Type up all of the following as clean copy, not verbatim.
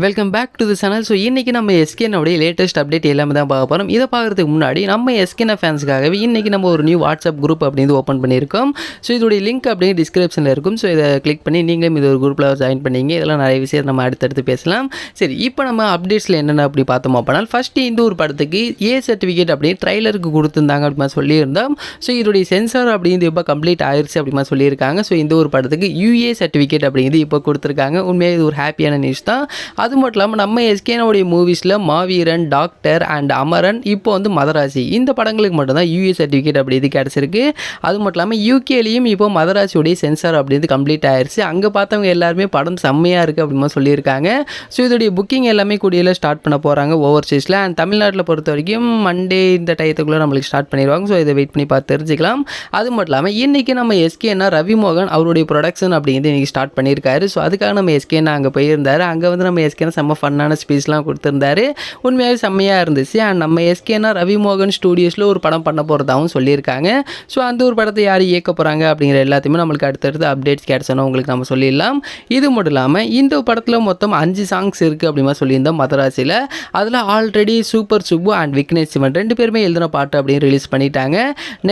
Welcome back to the channel. So இன்றைக்கி நம்ம எஸ்கேனோடைய latest update எல்லாமே தான் பார்க்க போகிறோம். இதை பார்க்குறதுக்கு முன்னாடி நம்ம எஸ்கேன ஃபேன்ஸுக்காகவே இன்றைக்கி நம்ம ஒரு நியூ வாட்ஸ்அப் குரூப் அப்படின்னு ஓப்பன் பண்ணியிருக்கோம். ஸோ இதோடைய லிங்க் அப்படியே டிஸ்கிரிப்ஷனில் இருக்கும். ஸோ இதை கிளிக் பண்ணி நீங்களும் இது ஒரு குரூப்பில் ஜாயின் பண்ணிங்க. இதெல்லாம் நிறைய விஷயம் நம்ம அடுத்தடுத்து பேசலாம். சரி, இப்போ நம்ம அப்டேட்ஸில் என்னென்ன அப்படி பார்த்தோம் அப்படின்னா, ஃபஸ்ட்டு இந்த ஒரு படத்துக்கு ஏ சர்டிஃபிகேட் அப்படின்னு ட்ரைலருக்கு கொடுத்துருந்தாங்க அப்படிமா சொல்லியிருந்தோம். ஸோ இதோடைய சென்சார் அப்படிங்கிறது இப்போ கம்ப்ளீட் ஆயிடுச்சு அப்படிமா சொல்லியிருக்காங்க. ஸோ இந்த ஒரு படத்துக்கு யூஏ சர்டிஃபிகேட் அப்படிங்கிறது இப்போ கொடுத்துருக்காங்க. உண்மையாக இது ஒரு ஹாப்பியான நியூஸ் தான். அது மட்டும் இல்லாமல் நம்ம எஸ்கேனோடைய மூவிஸில் மாவீரன், டாக்டர் அண்ட் அமரன், இப்போ வந்து மதராசி, இந்த படங்களுக்கு மட்டும்தான் யூஏ சர்டிஃபிகேட் அப்படி இது கிடச்சிருக்கு. அது மட்டும் இல்லாமல் யூகேலையும் இப்போ மதராசியோடைய சென்சார் அப்படின்றது கம்ப்ளீட் ஆயிடுச்சு. அங்கே பார்த்தவங்க எல்லாருமே படம் செம்மையாக இருக்குது அப்படின்னு சொல்லியிருக்காங்க. ஸோ இதோடைய புக்கிங் எல்லாமே கூடியில் ஸ்டார்ட் பண்ண போகிறாங்க ஓவர்சீஸில். அண்ட் தமிழ்நாட்டில் பொறுத்த வரைக்கும் மண்டே இந்த டயத்துக்குள்ளே நம்மளுக்கு ஸ்டார்ட் பண்ணிடுவாங்க. ஸோ இதை வெயிட் பண்ணி பார்த்து தெரிஞ்சுக்கலாம். அது மட்டும் இல்லாமல் இன்றைக்கி நம்ம எஸ்கேனா ரவி மோகன் அவருடைய ப்ரொடக்ஷன் அப்படிங்கிறது இன்றைக்கி ஸ்டார்ட் பண்ணியிருக்காரு. ஸோ அதுக்காக நம்ம எஸ்கேனா அங்கே போயிருந்தார். அங்கே வந்து நம்ம எஸ்கேனா செம்ம ஃபன்னான ஸ்பீச்லாம் கொடுத்துருந்தாரு. உண்மையாகவே செம்மையாக இருந்துச்சு. அண்ட் நம்ம எஸ்கேனா ரவி மோகன் ஸ்டூடியோஸில் ஒரு படம் பண்ண போகிறதாகவும் சொல்லியிருக்காங்க. ஸோ அந்த ஒரு படத்தை யார் இயக்க போகிறாங்க அப்படிங்கிற எல்லாத்தையுமே நம்மளுக்கு அடுத்தடுத்து அப்டேட்ஸ் கிடச்சோன்னா உங்களுக்கு நம்ம சொல்லிடலாம். இது மட்டும் இல்லாமல் இந்த படத்தில் மொத்தம் 5 சாங்ஸ் இருக்குது அப்படிமா சொல்லியிருந்தோம் மதராசியில். அதில் already super Subbu and Vignesh Sivan 2 பேருமே எழுதின பாட்டு அப்படின்னு ரிலீஸ் பண்ணிட்டாங்க.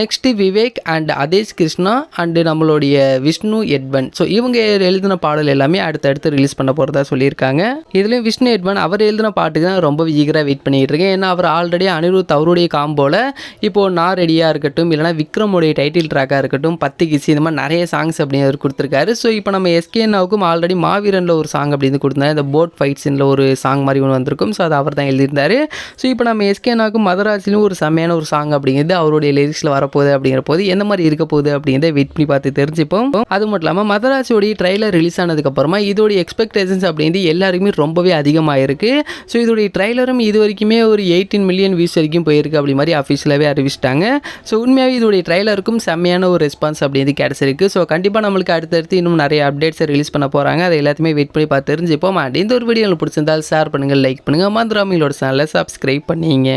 Next Vivek and Adesh Krishna and நம்மளுடைய விஷ்ணு எட்வன், ஸோ இவங்க எழுதின பாடல் எல்லாமே அடுத்தடுத்து ரிலீஸ் பண்ண போகிறதா சொல்லியிருக்காங்க. இதுலேயும் விஷ்ணு எட்வன் அவர் எழுதின பாட்டுக்கு தான் ரொம்ப ஈகராக வெயிட் பண்ணிகிட்டு இருக்கேன். ஏன்னா அவர் ஆல்ரெடி அனிருத் அவருடைய காம்போவில் இப்போது நான் ரெடியாக இருக்கட்டும், இல்லைனா விக்ரமுடைய டைட்டில் ட்ராக்காக இருக்கட்டும், 10 கிசி, இந்த மாதிரி நிறைய சாங்ஸ் அப்படின்னு அவர் கொடுத்துருக்காரு. ஸோ இப்போ நம்ம எஸ்கேனாவுக்கும் ஆல்ரெடி மாவீரனில் ஒரு சாங் அப்படின்னு கொடுத்தாரு. இந்த போட் ஃபைட் சீனில் ஒரு சாங் மாதிரி ஒன்று வந்திருக்கும். ஸோ அது அவர் தான் எழுதியிருந்தார். ஸோ இப்போ நம்ம எஸ்கேனாவுக்கும் மதராசிலும் ஒரு செம்மையான ஒரு சாங் அப்படிங்கிறது அவருடைய லிரிக்ஸில் வரப்போகுது. அப்படிங்கிற போது எந்த மாதிரி இருக்க போகுது அப்படிங்கிறத வெயிட் பண்ணி பார்த்து தெரிஞ்சுப்போம். அது மட்டும் இல்லாமல் மதராசியோடைய ட்ரைலர் ரிலீஸ் ஆனதுக்கப்புறமா இதோடைய எக்ஸ்பெக்டேஷன்ஸ் அப்படிங்கிறது எல்லாருக்குமே ரொம்பவே அதிகமாக இருக்குது. ஸோ இதோடைய ட்ரைலரும் இது வரைக்குமே ஒரு 18 மில்லியன் வியூஸ் வரைக்கும் போயிருக்கு அப்படி மாதிரி அஃபிஷியலாகவே அறிவிச்சிட்டாங்க. ஸோ உண்மையாகவே இதோடைய ட்ரைலருக்கும் செம்மையான ஒரு ரெஸ்பான்ஸ் அப்படிங்கிறது கிடச்சிருக்கு. ஸோ கண்டிப்பாக நம்மளுக்கு அடுத்தடுத்து இன்னும் நிறைய அப்டேட்ஸை ரிலீஸ் பண்ண போகிறாங்க. அதை எல்லாத்தையுமே வெயிட் பண்ணி பார்த்து தெரிஞ்சுப்போம். அண்ட் இந்த ஒரு வீடியோ உங்களுக்கு பிடிச்சிருந்தால் ஷேர் பண்ணுங்கள், லைக் பண்ணுங்கள், மறந்துடாம எங்களோட சேனலை சப்ஸ்கிரைப் பண்ணிங்க.